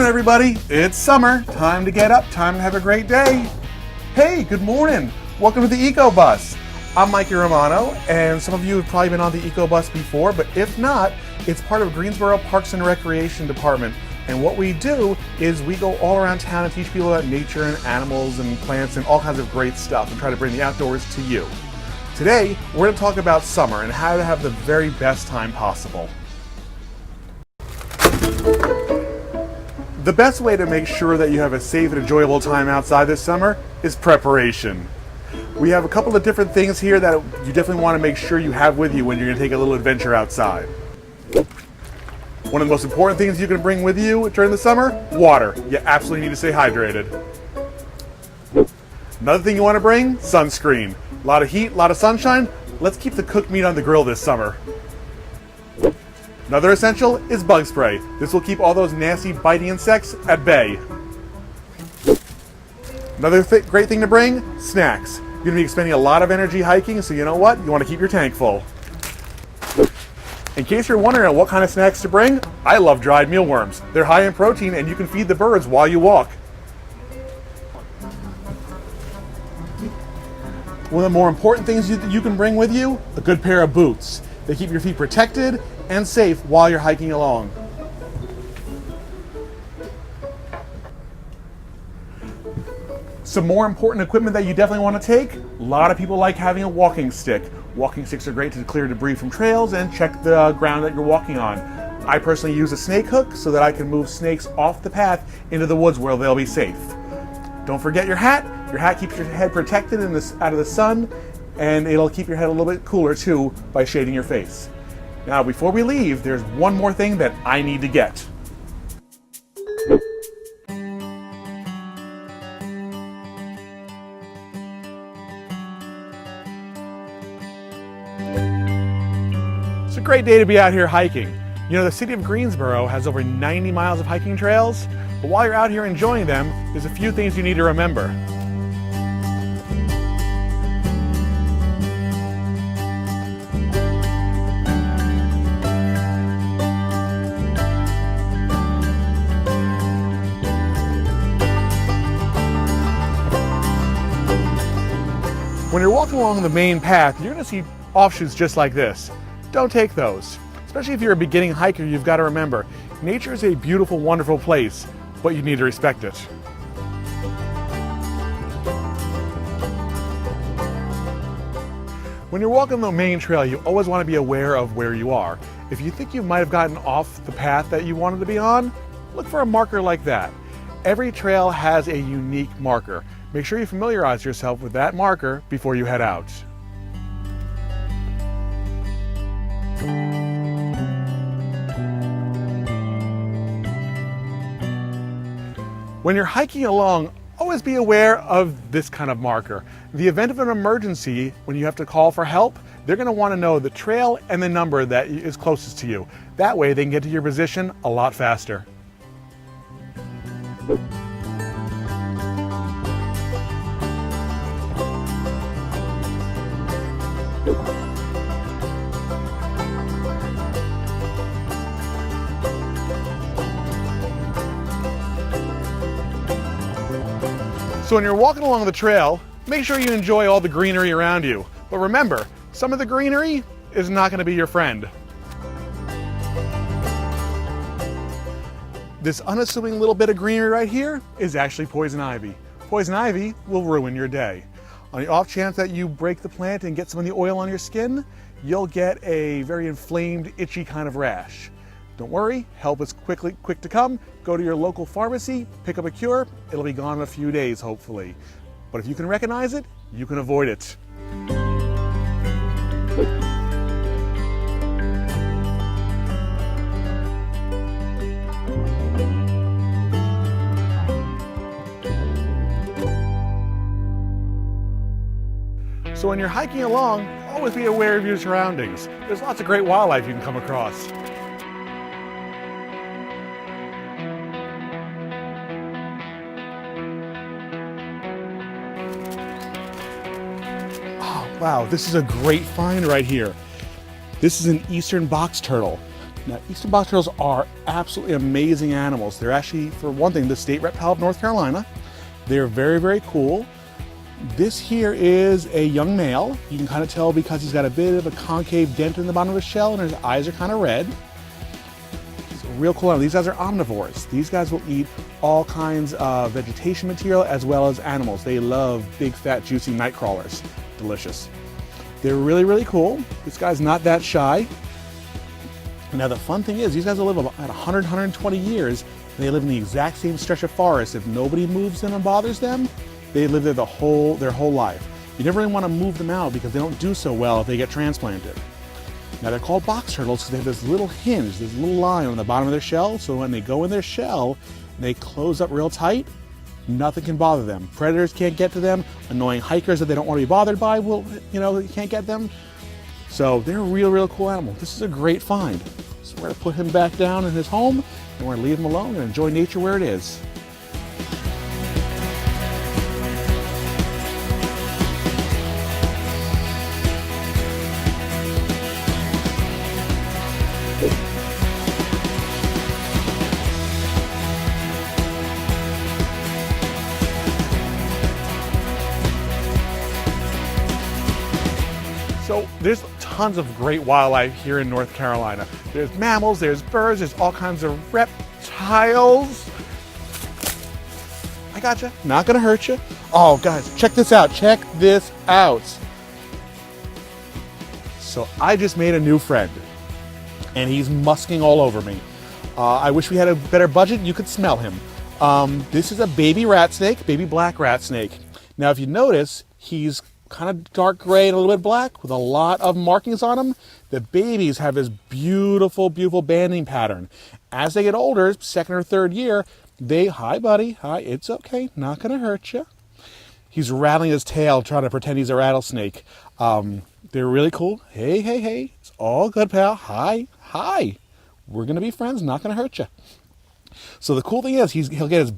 everybody. It's summer. Time to get up. Time to have a great day. Hey, good morning. Welcome to the EcoBus. I'm Michael Romano, and some of you have probably been on the EcoBus before, but if not, it's part of Greensboro Parks and Recreation Department. And what we do is we go all around town and teach people about nature and animals and plants and all kinds of great stuff and try to bring the outdoors to you. Today, we're going to talk about summer and how to have the very best time possible. The best way to make sure that you have a safe and enjoyable time outside this summer is preparation. We have a couple of different things here that you definitely want to make sure you have with you when you're going to take a little adventure outside. One of the most important things you can bring with you during the summer, water. You absolutely need to stay hydrated. Another thing you want to bring, sunscreen. A lot of heat, a lot of sunshine. Let's keep the cooked meat on the grill this summer. Another essential is bug spray. This will keep all those nasty biting insects at bay. Another great thing to bring, snacks. You're going to be expending a lot of energy hiking, so you know what? You want to keep your tank full. In case you're wondering what kind of snacks to bring, I love dried mealworms. They're high in protein and you can feed the birds while you walk. One of the more important things you can bring with you, a good pair of boots. They keep your feet protected and safe while you're hiking along. Some more important equipment that you definitely want to take, a lot of people like having a walking stick. Walking sticks are great to clear debris from trails and check the ground that you're walking on. I personally use a snake hook so that I can move snakes off the path into the woods where they'll be safe. Don't forget your hat. Your hat keeps your head protected out of the sun, and it'll keep your head a little bit cooler too by shading your face. Now, before we leave, there's one more thing that I need to get. It's a great day to be out here hiking. You know, the city of Greensboro has over 90 miles of hiking trails, but while you're out here enjoying them, there's a few things you need to remember. When you're walking along the main path, you're going to see offshoots just like this. Don't take those. Especially if you're a beginning hiker, you've got to remember, nature is a beautiful, wonderful place, but you need to respect it. When you're walking the main trail, you always want to be aware of where you are. If you think you might have gotten off the path that you wanted to be on, look for a marker like that. Every trail has a unique marker. Make sure you familiarize yourself with that marker before you head out. When you're hiking along, always be aware of this kind of marker. In the event of an emergency, when you have to call for help, they're going to want to know the trail and the number that is closest to you. That way they can get to your position a lot faster. So when you're walking along the trail, make sure you enjoy all the greenery around you. But remember, some of the greenery is not going to be your friend. This unassuming little bit of greenery right here is actually poison ivy. Poison ivy will ruin your day. On the off chance that you break the plant and get some of the oil on your skin, you'll get a very inflamed, itchy kind of rash. Don't worry, help is quick to come. Go to your local pharmacy, pick up a cure. It'll be gone in a few days, hopefully. But if you can recognize it, you can avoid it. So when you're hiking along, always be aware of your surroundings. There's lots of great wildlife you can come across. Wow, this is a great find right here. This is an eastern box turtle. Now, eastern box turtles are absolutely amazing animals. They're actually, for one thing, the state reptile of North Carolina. They're very, very cool. This here is a young male. You can kind of tell because he's got a bit of a concave dent in the bottom of his shell and his eyes are kind of red. It's a real cool animal. These guys are omnivores. These guys will eat all kinds of vegetation material as well as animals. They love big, fat, juicy night crawlers. Delicious. They're really, really cool. This guy's not that shy. Now the fun thing is, these guys will live about 100, 120 years, and they live in the exact same stretch of forest. If nobody moves them and bothers them, they live there their whole life. You never really want to move them out because they don't do so well if they get transplanted. Now they're called box turtles because they have this little hinge, this little line on the bottom of their shell, so when they go in their shell and they close up real tight, nothing can bother them. Predators can't get to them, annoying hikers that they don't want to be bothered by will, you can't get them. So they're a real cool animal. This is a great find. So we're going to put him back down in his home and we're going to leave him alone and enjoy nature where it is. So there's tons of great wildlife here in North Carolina. There's mammals, there's birds, there's all kinds of reptiles. I gotcha, not gonna hurt you. Oh guys, check this out, check this out. So I just made a new friend and he's musking all over me. I wish we had a better budget, you could smell him. This is a baby rat snake, baby black rat snake. Now if you notice, he's kind of dark gray and a little bit black with a lot of markings on them. The babies have this beautiful banding pattern. As they get older, second or third year, hi buddy, hi, it's okay, not gonna hurt you. He's rattling his tail trying to pretend he's a rattlesnake. They're really cool. Hey, it's all good, pal. Hi, we're gonna be friends, not gonna hurt you. So the cool thing is he'll get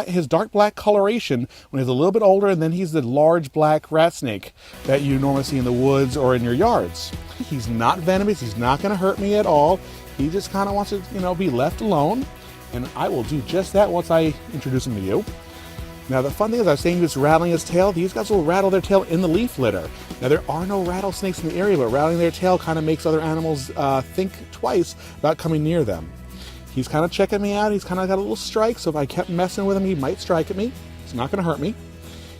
his dark black coloration when he's a little bit older, and then he's the large black rat snake that you normally see in the woods or in your yards. He's not venomous, he's not going to hurt me at all. He just kind of wants to, be left alone, and I will do just that once I introduce him to you. Now the fun thing is, I was saying he was rattling his tail. These guys will rattle their tail in the leaf litter. Now there are no rattlesnakes in the area, but rattling their tail kind of makes other animals think twice about coming near them. He's kind of checking me out. He's kind of got a little strike, so if I kept messing with him, he might strike at me. It's not going to hurt me.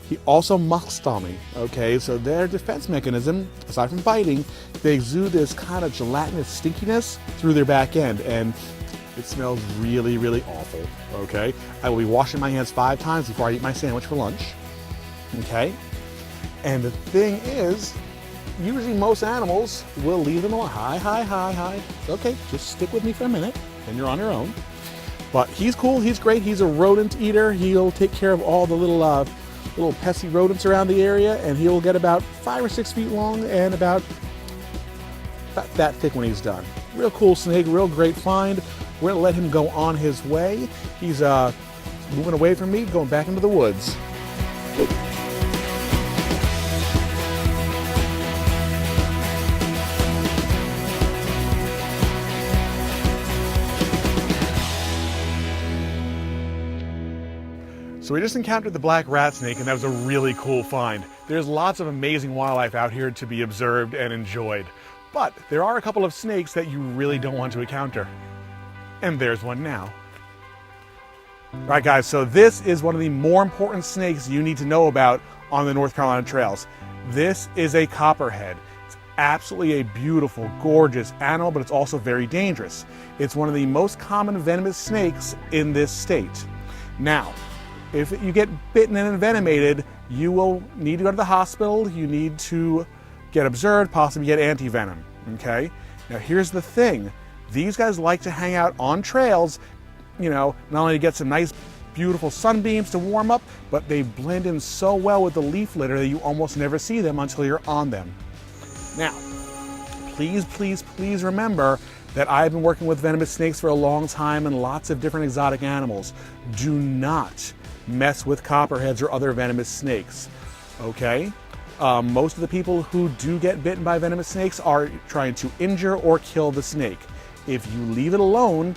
He also musked on me, okay? So their defense mechanism, aside from biting, they exude this kind of gelatinous stinkiness through their back end, and it smells really, really awful, okay? I will be washing my hands 5 times before I eat my sandwich for lunch, okay? And the thing is, usually most animals will leave them alone. Hi. Okay, just stick with me for a minute. And you're on your own. But he's cool, he's great, he's a rodent eater. He'll take care of all the little pesky rodents around the area, and he'll get about 5 or 6 feet long and about that thick when he's done. Real cool snake, real great find. We're gonna let him go on his way. He's moving away from me, going back into the woods. So we just encountered the black rat snake, and that was a really cool find. There's lots of amazing wildlife out here to be observed and enjoyed. But there are a couple of snakes that you really don't want to encounter. And there's one now. All right guys, so this is one of the more important snakes you need to know about on the North Carolina trails. This is a copperhead. It's absolutely a beautiful, gorgeous animal, but it's also very dangerous. It's one of the most common venomous snakes in this state. Now, if you get bitten and envenomated, you will need to go to the hospital. You need to get observed, possibly get anti-venom, okay? Now here's the thing. These guys like to hang out on trails, not only to get some nice, beautiful sunbeams to warm up, but they blend in so well with the leaf litter that you almost never see them until you're on them. Now, please remember that I've been working with venomous snakes for a long time and lots of different exotic animals. Do not mess with copperheads or other venomous snakes, okay? Most of the people who do get bitten by venomous snakes are trying to injure or kill the snake. If you leave it alone,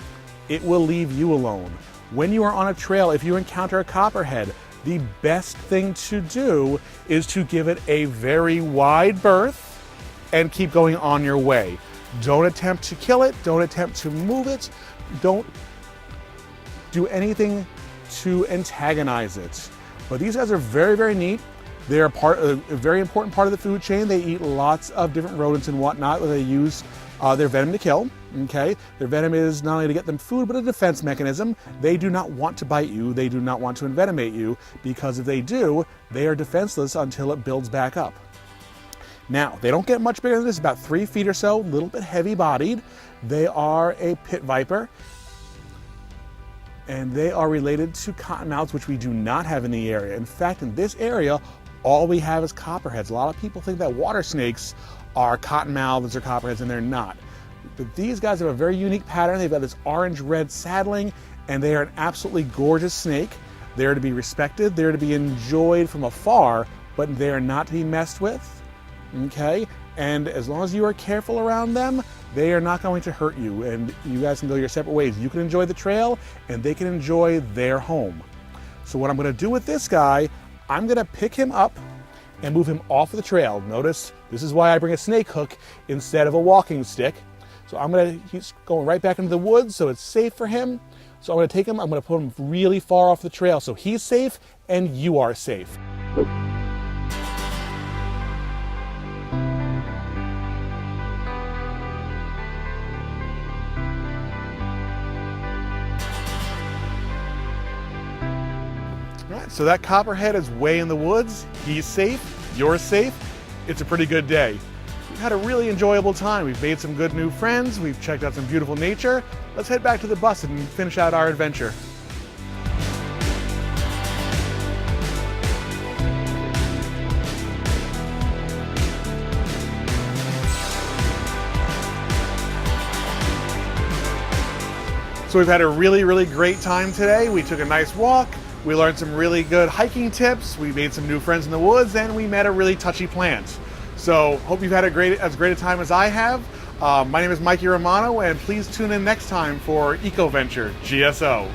it will leave you alone. When you are on a trail, if you encounter a copperhead, the best thing to do is to give it a very wide berth and keep going on your way. Don't attempt to kill it, don't attempt to move it, don't do anything to antagonize it. But these guys are very, very neat. They're a very important part of the food chain. They eat lots of different rodents and whatnot that they use their venom to kill. Okay, their venom is not only to get them food, but a defense mechanism. They do not want to bite you. They do not want to envenomate you, because if they do, they are defenseless until it builds back up. Now, they don't get much bigger than this, about 3 feet or so, a little bit heavy bodied. They are a pit viper, and they are related to cottonmouths, which we do not have in the area. In fact, in this area, all we have is copperheads. A lot of people think that water snakes are cottonmouths or copperheads, and they're not. But these guys have a very unique pattern. They've got this orange-red saddling, and they are an absolutely gorgeous snake. They're to be respected, they're to be enjoyed from afar, but they are not to be messed with, okay? And as long as you are careful around them, they are not going to hurt you, and you guys can go your separate ways. You can enjoy the trail, and they can enjoy their home. So what I'm gonna do with this guy, I'm gonna pick him up and move him off of the trail. Notice, this is why I bring a snake hook instead of a walking stick. So he's going right back into the woods, so it's safe for him. So I'm gonna take him, I'm gonna put him really far off the trail so he's safe and you are safe. All right, so that copperhead is way in the woods. He's safe, you're safe. It's a pretty good day. We've had a really enjoyable time. We've made some good new friends. We've checked out some beautiful nature. Let's head back to the bus and finish out our adventure. So we've had a really, really great time today. We took a nice walk. We learned some really good hiking tips. We made some new friends in the woods, and we met a really touchy plant. So hope you've had as great a time as I have. My name is Michael Romano, and please tune in next time for EcoVenture GSO.